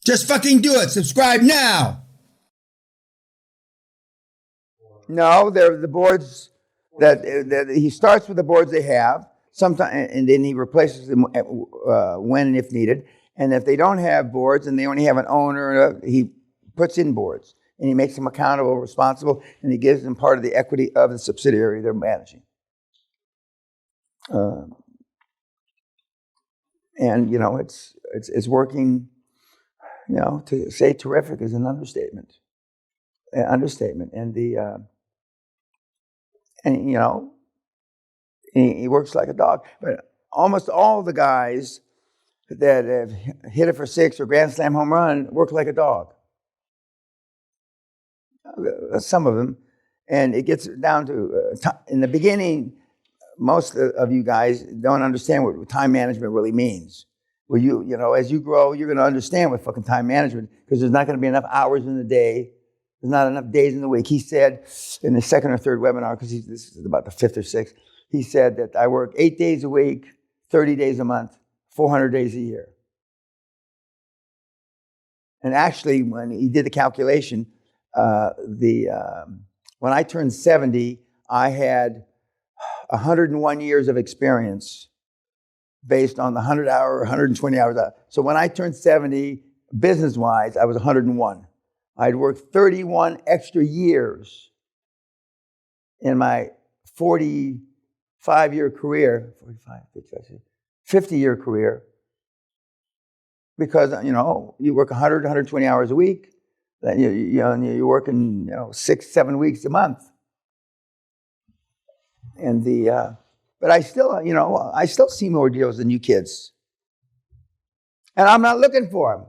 Just fucking do it. Subscribe now. No, they're the boards that he starts with the boards they have, sometimes, and then he replaces them when and if needed. And if they don't have boards and they only have an owner, he puts in boards and he makes them accountable, responsible, and he gives them part of the equity of the subsidiary they're managing. And you know, it's working. You know, to say terrific is an understatement. And and you know, he works like a dog. But almost all the guys that have hit it for six or grand slam home run work like a dog. Some of them, and it gets down to in the beginning. Most of you guys don't understand what time management really means. Well, you know, as you grow, you're going to understand what fucking time management, because there's not going to be enough hours in the day. There's not enough days in the week. He said in the second or third webinar, because this is about the fifth or sixth, he said that I work 8 days a week, 30 days a month, 400 days a year. And actually, when he did the calculation, when I turned 70, I had 101 years of experience based on the 120 hours. So when I turned 70, business-wise, I was 101. I'd worked 31 extra years in my 45-year career, 50-year career, because, you know, you work 100, 120 hours a week, then you're working, you know, 6-7 weeks a month. And but I still, you know, I still see more deals than you kids. And I'm not looking for them.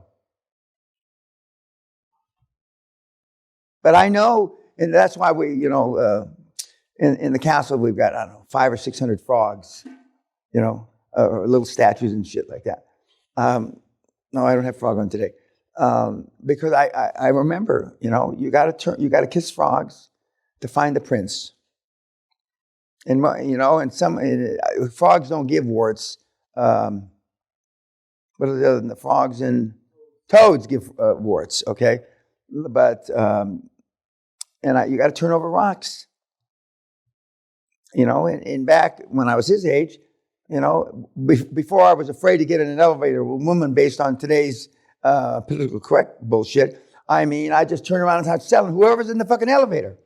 But I know, and that's why we, you know, in the castle we've got, I don't know, 500 or 600 frogs, you know, or little statues and shit like that. No, I don't have frog on today. Because I remember, you know, you got to kiss frogs to find the prince. And you know, and some frogs don't give warts. What are the other than the frogs and toads give warts? Okay, but you got to turn over rocks. You know, and back when I was his age, you know, before I was afraid to get in an elevator with a woman based on today's political correct bullshit. I mean, I just turn around and start selling whoever's in the fucking elevator.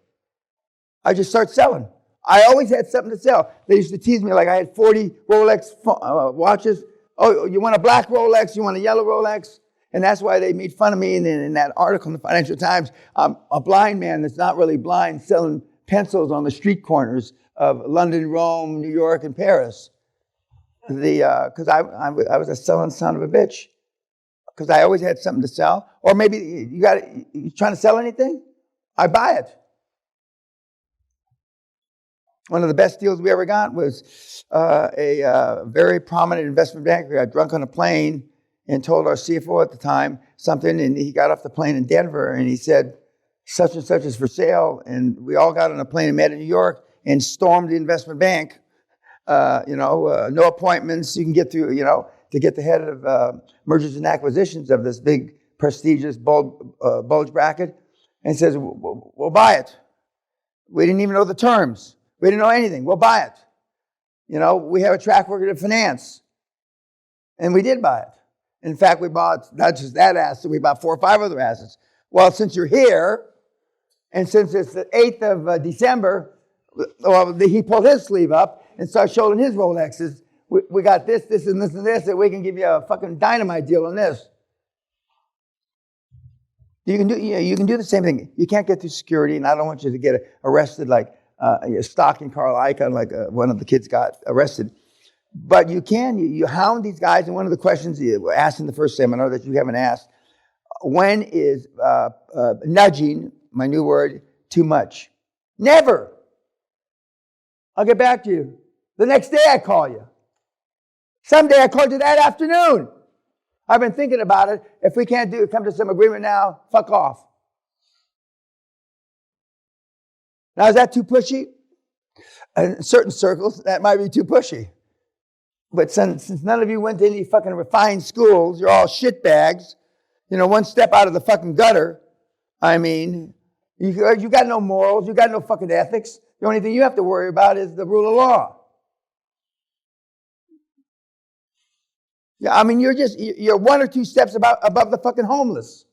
I just start selling. I always had something to sell. They used to tease me like I had 40 Rolex watches. Oh, you want a black Rolex? You want a yellow Rolex? And that's why they made fun of me in that article in the Financial Times. I'm a blind man that's not really blind selling pencils on the street corners of London, Rome, New York, and Paris. Because I was a selling son of a bitch. Because I always had something to sell. Or maybe you trying to sell anything? I buy it. One of the best deals we ever got was a very prominent investment banker got drunk on a plane and told our CFO at the time something, and he got off the plane in Denver, and he said, such and such is for sale, and we all got on a plane and met in New York and stormed the investment bank. No appointments. You can get through, you know, to get the head of mergers and acquisitions of this big, prestigious bulge bracket, and says, we'll buy it. We didn't even know the terms. We didn't know anything. We'll buy it. You know, we have a track record of finance. And we did buy it. In fact, we bought not just that asset, we bought 4 or 5 other assets. Well, since you're here, and since it's the 8th of December, well, he pulled his sleeve up and started showing his Rolexes. We got this, this, and this, and this, and we can give you a fucking dynamite deal on this. You can do the same thing. You can't get through security, and I don't want you to get arrested like you're stalking Carl Icahn, like one of the kids got arrested. But you can, you hound these guys, and one of the questions you were asked in the first seminar that you haven't asked, when is nudging, my new word, too much? Never. I'll get back to you. The next day I call you. Someday I called you that afternoon. I've been thinking about it. If we can't come to some agreement now, fuck off. Now, is that too pushy? In certain circles, that might be too pushy. But since none of you went to any fucking refined schools, you're all shitbags, one step out of the fucking gutter. I mean, you got no morals. You got no fucking ethics. The only thing you have to worry about is the rule of law. Yeah, I mean, you're one or two steps above the fucking homeless.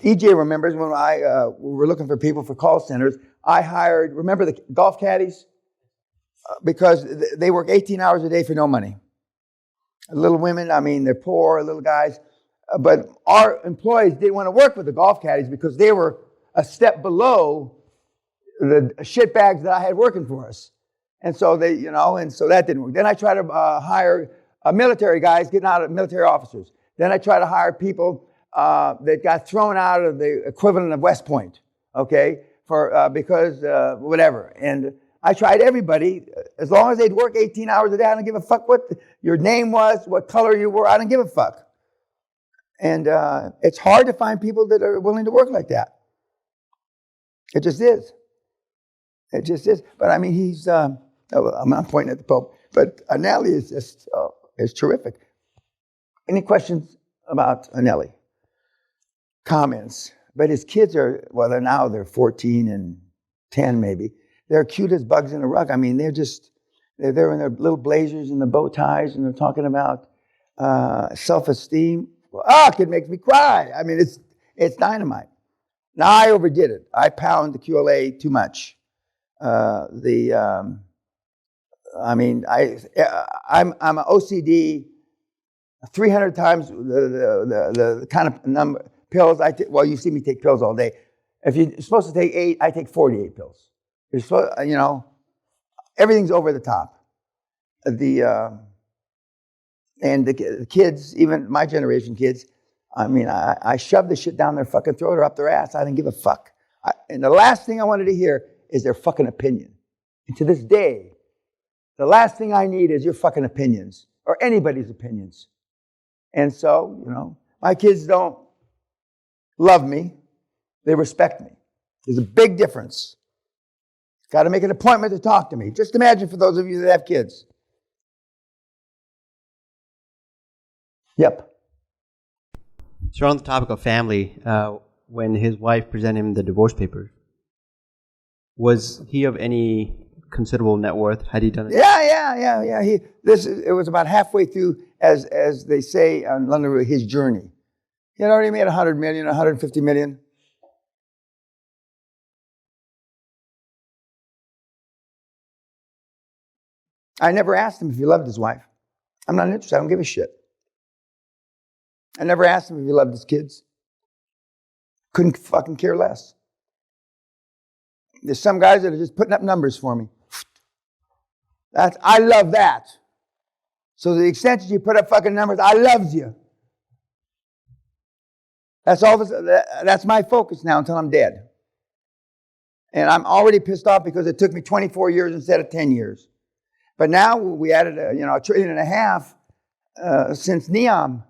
EJ remembers when we were looking for people for call centers, I hired, remember the golf caddies? Because they work 18 hours a day for no money. Little women, I mean, they're poor, little guys. But our employees didn't want to work with the golf caddies because they were a step below the shitbags that I had working for us. And so so that didn't work. Then I tried to hire military guys getting out of military officers. Then I tried to hire people that got thrown out of the equivalent of West Point, okay, because whatever. And I tried everybody. As long as they'd work 18 hours a day, I don't give a fuck what your name was, what color you were. I don't give a fuck. And it's hard to find people that are willing to work like that. It just is. It just is. But I mean, I'm not pointing at the Pope, but Anelli is just is terrific. Any questions about Anelli? Comments? But his kids they're 14 and 10 maybe. They're cute as bugs in a rug. I mean, they're in their little blazers and the bow ties, and they're talking about self-esteem. It makes me cry. I mean, it's dynamite. Now, I overdid it. I pound the QLA too much. I'm an OCD 300 times the kind of number pills I take. Well, you see me take pills all day. If you're supposed to take 8, I take 48 pills. You're supposed, everything's over the top. And the kids, even my generation kids, I mean, I shoved the shit down their fucking throat or up their ass. I didn't give a fuck. And the last thing I wanted to hear is their fucking opinion. And to this day, the last thing I need is your fucking opinions or anybody's opinions. And so, my kids don't love me. They respect me. There's a big difference. Got to make an appointment to talk to me. Just imagine for those of you that have kids. Yep. So on the topic of family, when his wife presented him the divorce papers, was he of any considerable net worth? Had he done it? Yeah. It was about halfway through, as they say on London Road, his journey. He had already made 100 million, 150 million. I never asked him if he loved his wife. I'm not interested. I don't give a shit. I never asked him if he loved his kids. Couldn't fucking care less. There's some guys that are just putting up numbers for me. I love that. So to the extent that you put up fucking numbers, I loves you. That's my focus now until I'm dead. And I'm already pissed off because it took me 24 years instead of 10 years. But now we added $1.5 trillion since NEOM.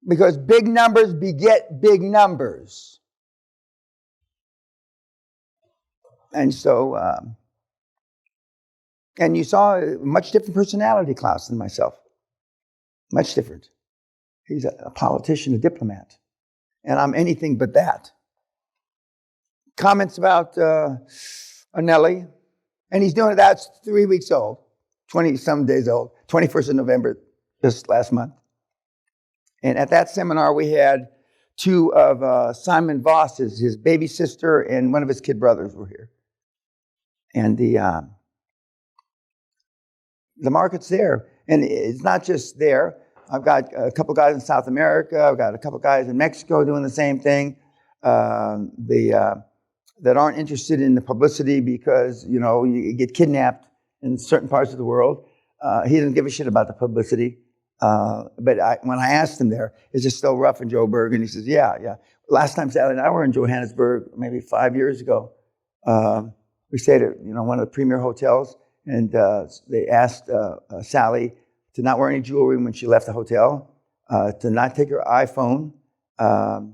Because big numbers beget big numbers. And so, and you saw a much different personality, Klaus, than myself. Much different. He's a politician, a diplomat. And I'm anything but that. Comments about Anelli. And he's doing it, that's 3 weeks old. 20-some days old. 21st of November, just last month. And at that seminar, we had two of Simon Voss's, his baby sister and one of his kid brothers were here. And the market's there. And it's not just there. I've got a couple guys in South America. I've got a couple guys in Mexico doing the same thing. That aren't interested in the publicity because, you get kidnapped in certain parts of the world. He doesn't give a shit about the publicity. But when I asked him there, is it still rough in Joburg? And he says, yeah. Last time Sally and I were in Johannesburg, maybe 5 years ago, we stayed at one of the premier hotels, and they asked Sally to not wear any jewelry when she left the hotel, to not take her iPhone, to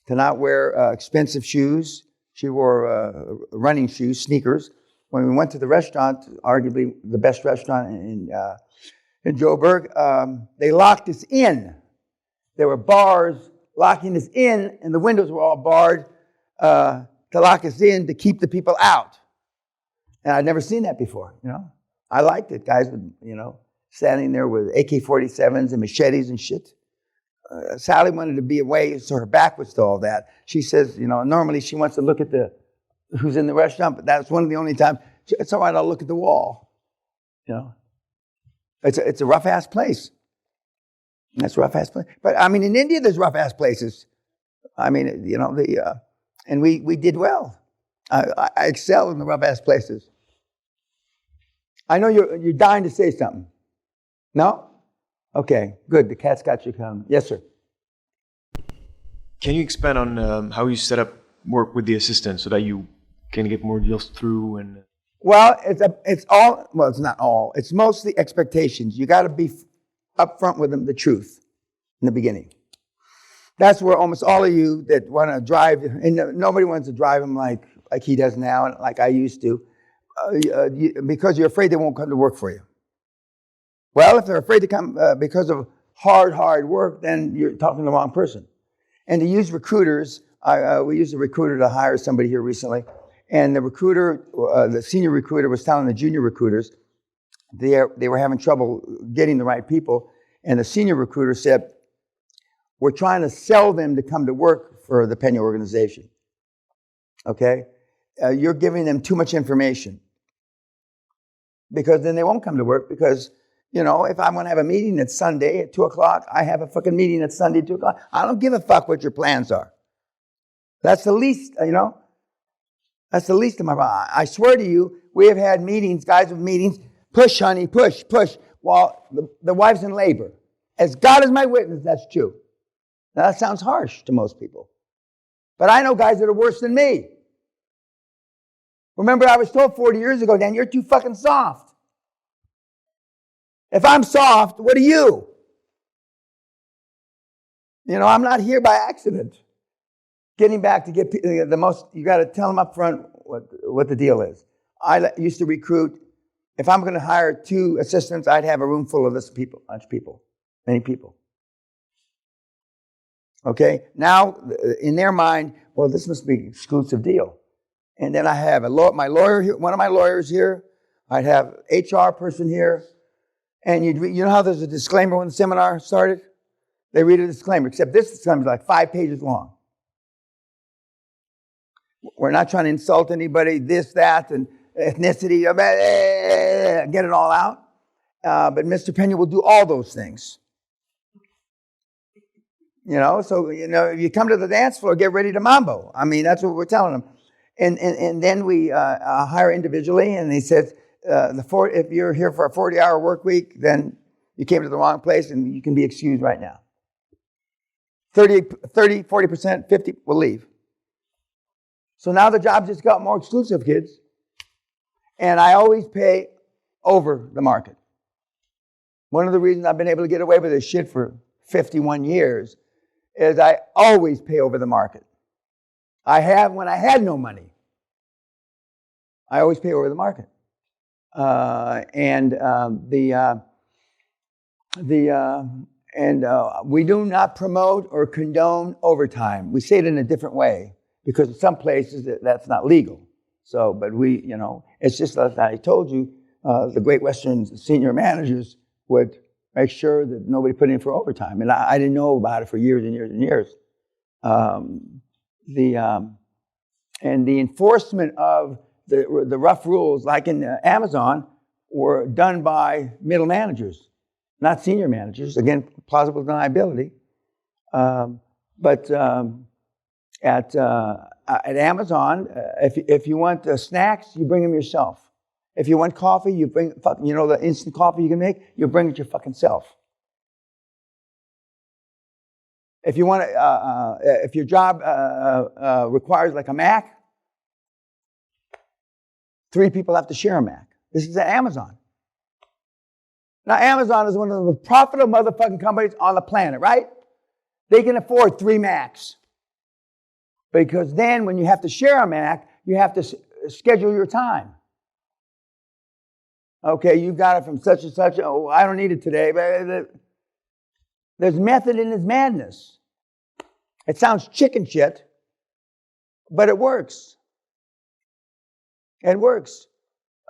not wear expensive shoes. She wore running shoes, sneakers. When we went to the restaurant, arguably the best restaurant in Joburg. They locked us in. There were bars locking us in, and the windows were all barred to lock us in to keep the people out. And I'd never seen that before, I liked it. Guys would, standing there with AK-47s and machetes and shit. Sally wanted to be away, so her back was to all that. She says, normally she wants to look at who's in the restaurant, but that's one of the only times. It's all right, I'll look at the wall. It's a rough-ass place. That's a rough-ass place. But, in India, there's rough-ass places. And we did well. I excel in the rough-ass places. I know you're dying to say something. No? Okay, good. The cat's got you coming. Yes, sir. Can you expand on how you set up work with the assistant so that you can get more deals through? And Well, it's not all. It's mostly expectations. You got to be upfront with them, the truth, in the beginning. That's where almost all of you that want to drive, and nobody wants to drive them like he does now and like I used to, because you're afraid they won't come to work for you. Well, if they're afraid to come because of hard work, then you're talking to the wrong person. And to use recruiters, we used a recruiter to hire somebody here recently, and the recruiter, the senior recruiter was telling the junior recruiters they were having trouble getting the right people, and the senior recruiter said, we're trying to sell them to come to work for the Peña organization. Okay? You're giving them too much information. Because then they won't come to work because, if I'm going to have a meeting at Sunday at 2 o'clock, I have a fucking meeting at Sunday at 2 o'clock. I don't give a fuck what your plans are. That's the least, that's the least of my problem. I swear to you, we have had meetings, guys with meetings, push, honey, push, while the wife's in labor. As God is my witness, that's true. Now, that sounds harsh to most people. But I know guys that are worse than me. Remember, I was told 40 years ago, Dan, you're too fucking soft. If I'm soft, what are you? I'm not here by accident. Getting back to get the most, you got to tell them up front what the deal is. I used to recruit. If I'm going to hire 2 assistants, I'd have a room full of many people. Okay? Now, in their mind, well, this must be an exclusive deal. And then I have my lawyer here, one of my lawyers here. I'd have HR person here. And you know how there's a disclaimer when the seminar started? They read a disclaimer, except this disclaimer is like 5 pages long. We're not trying to insult anybody, this, that, and ethnicity, get it all out. But Mr. Peña will do all those things. So, if you come to the dance floor, get ready to mambo. That's what we're telling them. And then we hire individually, and he says, if you're here for a 40-hour work week, then you came to the wrong place, and you can be excused right now. 30, 40%, 50% will leave. So now the job just got more exclusive, kids. And I always pay over the market. One of the reasons I've been able to get away with this shit for 51 years is I always pay over the market. I have when I had no money. I always pay over the market. We do not promote or condone overtime. We say it in a different way because in some places that's not legal. So, but it's just like I told you, the Great Western senior managers would make sure that nobody put in for overtime. And I didn't know about it for years and years and years. And the enforcement of the rough rules, like in Amazon, were done by middle managers, not senior managers. Again, plausible deniability. But at Amazon, if you want snacks, you bring them yourself. If you want coffee, you bring the instant coffee you can make, you bring it your fucking self. If you want if your job requires like a Mac, 3 people have to share a Mac. This is at Amazon. Now, Amazon is one of the most profitable motherfucking companies on the planet, right? They can afford 3 Macs. Because then when you have to share a Mac, you have to schedule your time. Okay, you got it from such and such. Oh, I don't need it today. But there's method in his madness. It sounds chicken shit, but it works. It works.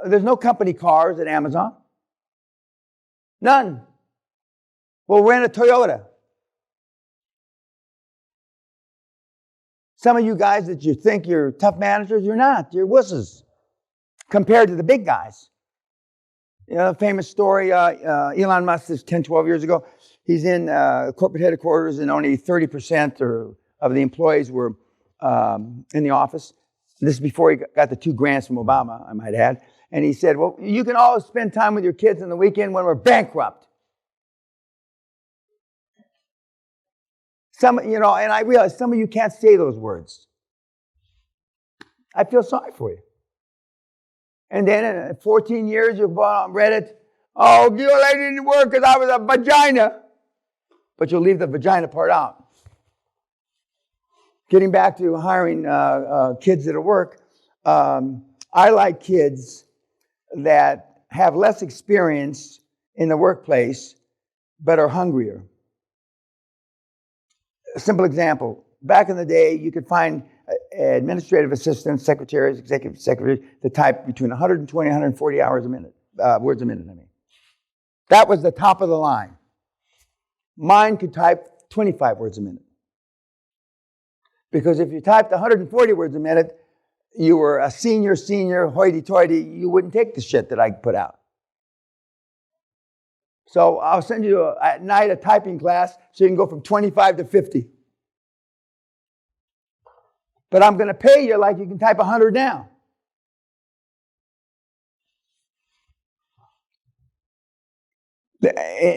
There's no company cars at Amazon. None. We'll rent a Toyota. Some of you guys that you think you're tough managers, you're not. You're wusses compared to the big guys. You know, the famous story, Elon Musk, this 10, 12 years ago, he's in corporate headquarters and only 30% of the employees were in the office. This is before he got the 2 grants from Obama, I might add. And he said, well, you can always spend time with your kids on the weekend when we're bankrupt. And I realize some of you can't say those words. I feel sorry for you. And then in 14 years, you'll go on Reddit, oh, QLA didn't work because I was a vagina. But you'll leave the vagina part out. Getting back to hiring kids at work, I like kids that have less experience in the workplace but are hungrier. A simple example. Back in the day, you could find administrative assistants, secretaries, executive secretaries that type between 120 and 140 words a minute. That was the top of the line. Mine could type 25 words a minute. Because if you typed 140 words a minute, you were a senior, hoity-toity, you wouldn't take the shit that I put out. So I'll send you at night a typing class so you can go from 25 to 50. But I'm going to pay you like you can type 100 now.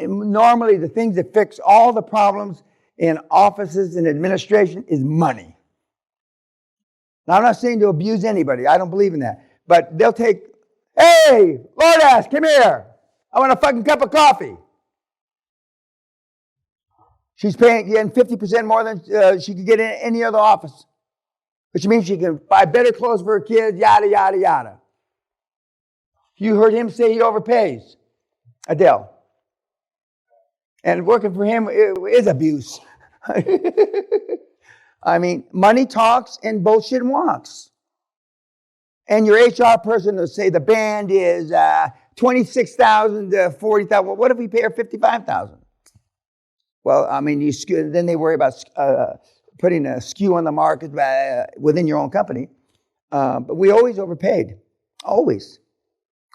Normally, the things that fix all the problems in offices and administration is money. Now, I'm not saying to abuse anybody. I don't believe in that. But they'll take, hey, Lord ass, come here. I want a fucking cup of coffee. She's getting 50% more than she could get in any other office. Which means she can buy better clothes for her kids, yada, yada, yada. You heard him say he overpays. Adele. And working for him is abuse. I mean, money talks and bullshit walks. And your HR person will say the band is $26,000 to $40,000. Well, what if we pay her $55,000? Well, I mean, then they worry about putting a skew on the market within your own company. But we always overpaid. Always.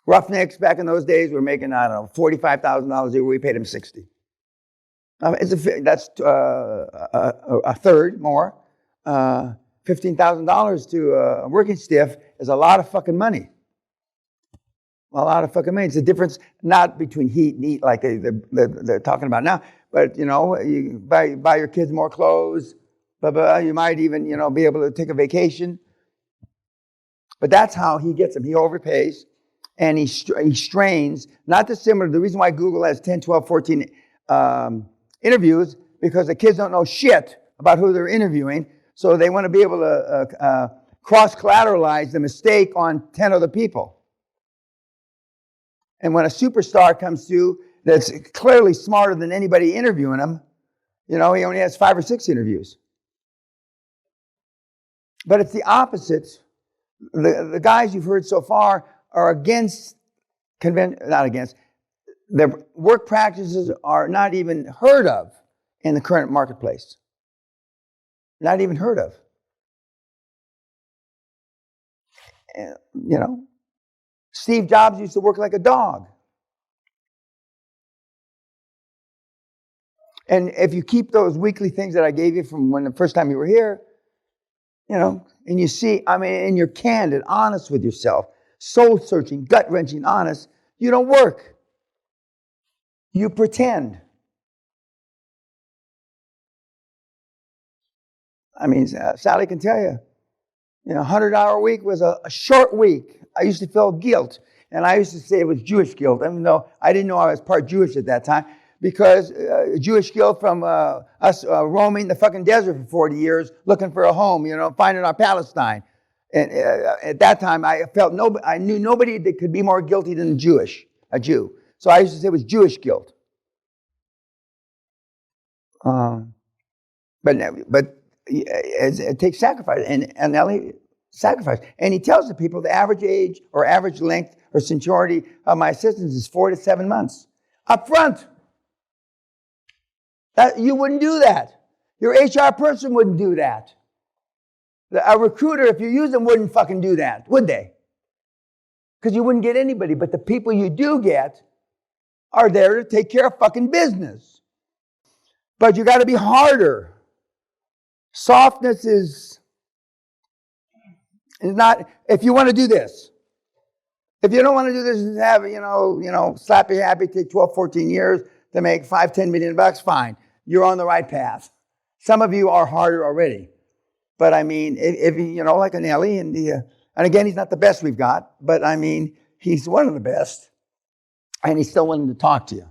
Roughnecks back in those days were making, I don't know, $45,000 a year. We paid them $60,000. That's a third more. $15,000 to a working stiff is a lot of fucking money. A lot of fucking money. It's a difference not between heat and eat like they're talking about now, but you buy your kids more clothes. You might even be able to take a vacation. But that's how he gets them. He overpays and he strains. Not dissimilar. The reason why Google has 10, 12, 14 interviews, because the kids don't know shit about who they're interviewing. So they want to be able to cross-collateralize the mistake on 10 other people. And when a superstar comes through that's clearly smarter than anybody interviewing him, he only has 5 or 6 interviews. But it's the opposite. The guys you've heard so far are their work practices are not even heard of in the current marketplace. Not even heard of. Steve Jobs used to work like a dog. And if you keep those weekly things that I gave you from when the first time you were here, and you see, and you're candid, honest with yourself, soul-searching, gut-wrenching, honest, you don't work. You pretend. Sally can tell you, 100-hour week was a short week. I used to feel guilt. And I used to say it was Jewish guilt, even though I didn't know I was part Jewish at that time, because Jewish guilt from us roaming the fucking desert for 40 years, looking for a home, finding our Palestine. And at that time, I knew nobody that could be more guilty than Jewish. a Jew. So I used to say it was Jewish guilt. But it takes sacrifice, and Ellie sacrifice. And he tells the people the average age or average length or seniority of my assistants is 4 to 7 months. Up front. You wouldn't do that. Your HR person wouldn't do that. A recruiter, if you use them, wouldn't fucking do that, would they? Because you wouldn't get anybody. But the people you do get are there to take care of fucking business. But you got to be harder. Softness is not, if you want to do this. If you don't want to do this and have, slappy happy, take 12, 14 years to make $5, $10 million bucks, fine. You're on the right path. Some of you are harder already. But I mean, if like an Ellie, and again, he's not the best we've got, but I mean, he's one of the best. And he's still willing to talk to you.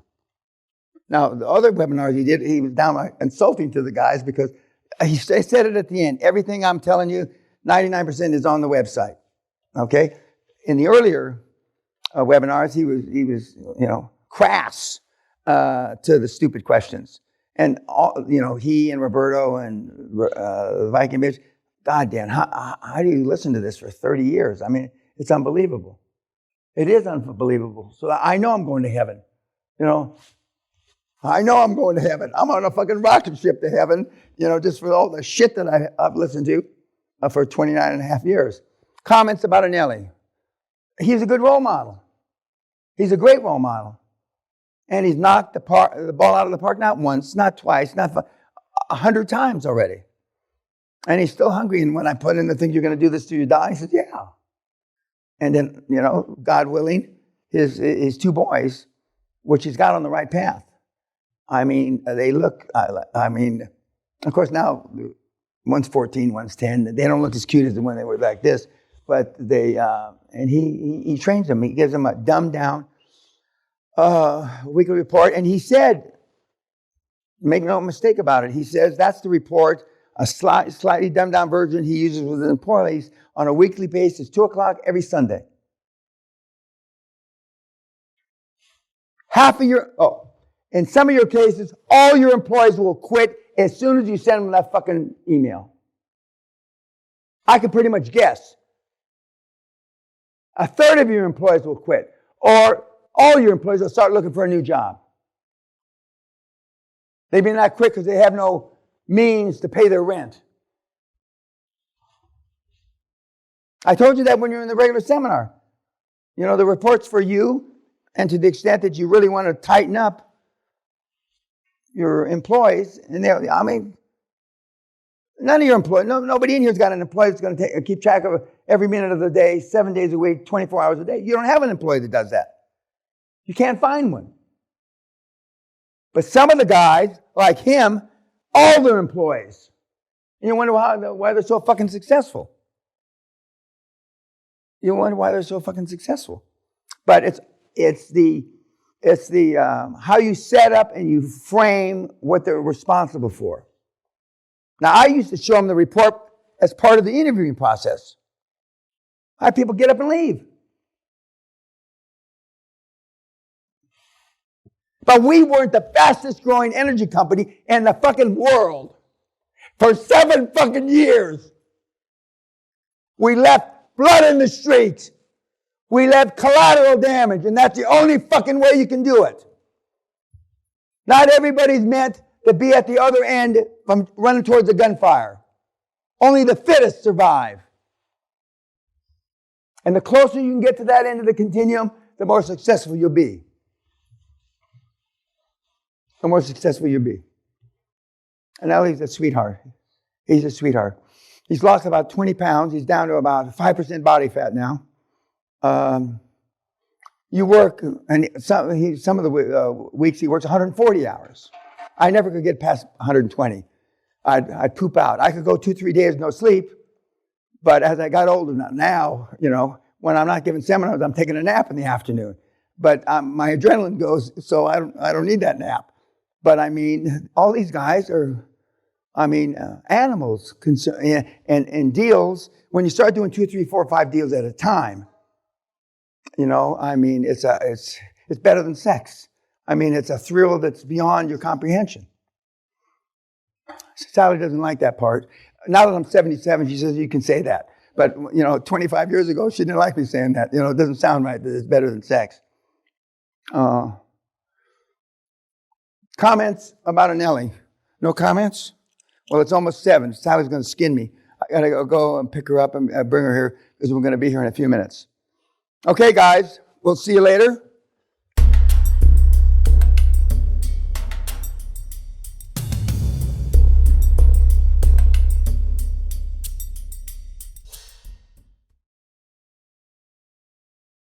Now, the other webinars he did, he was downright insulting to the guys because he said it at the end. Everything I'm telling you, 99% is on the website. Okay? In the earlier webinars, he was crass to the stupid questions. And he and Roberto and the Viking bitch, God damn, how do you listen to this for 30 years? I mean, it's unbelievable. It is unbelievable. So I know I'm going to heaven. I know I'm going to heaven. I'm on a fucking rocket ship to heaven, just for all the shit that I've listened to for 29 and a half years. Comments about Anelli. He's a good role model. He's a great role model. And he's knocked the ball out of the park not once, not twice, not 100 times already. And he's still hungry. And when I put in the thing, you're going to do this till you die, he says, yeah. And then, God willing, his two boys, which he's got on the right path. I mean, they look, of course now, one's 14, one's 10. They don't look as cute as when they were like this. But and he trains them. He gives them a dumbed down weekly report. And he said, make no mistake about it, he says that's the report, a slightly dumbed down version he uses with his employees on a weekly basis, 2 o'clock every Sunday. In some of your cases, all your employees will quit as soon as you send them that fucking email. I can pretty much guess. A third of your employees will quit, or all your employees will start looking for a new job. They may not quit because they have no means to pay their rent. I told you that when you're in the regular seminar. The report's for you, and to the extent that you really want to tighten up your employees, and none of your employees, nobody in here's got an employee that's going to keep track of every minute of the day, 7 days a week, 24 hours a day. You don't have an employee that does that. You can't find one. But some of the guys, like him, all their employees. And you wonder why they're so fucking successful. You wonder why they're so fucking successful. But it's the how you set up and you frame what they're responsible for. Now, I used to show them the report as part of the interviewing process. I had people get up and leave. But we weren't the fastest growing energy company in the fucking world. For 7 fucking years. We left blood in the streets. We left collateral damage, and that's the only fucking way you can do it. Not everybody's meant to be at the other end from running towards the gunfire. Only the fittest survive. And the closer you can get to that end of the continuum, the more successful you'll be. The more successful you'll be. And now he's a sweetheart. He's a sweetheart. He's lost about 20 pounds. He's down to about 5% body fat now. You work, and some of the weeks he works 140 hours. I never could get past 120. I'd poop out. I could go 2-3 days no sleep, but as I got older now, when I'm not giving seminars, I'm taking a nap in the afternoon. But my adrenaline goes, so I don't need that nap. But all these guys are, animals, and deals. When you start doing 2, 3, 4, 5 deals at a time, it's It's better than sex. I mean, it's a thrill that's beyond your comprehension. Sally doesn't like that part. Now that I'm 77, she says, you can say that. But, 25 years ago, she didn't like me saying that. It doesn't sound right that it's better than sex. Comments about Anelli? No comments? Well, it's almost 7. Sally's going to skin me. I got to go and pick her up and bring her here because we're going to be here in a few minutes. Okay, guys, we'll see you later.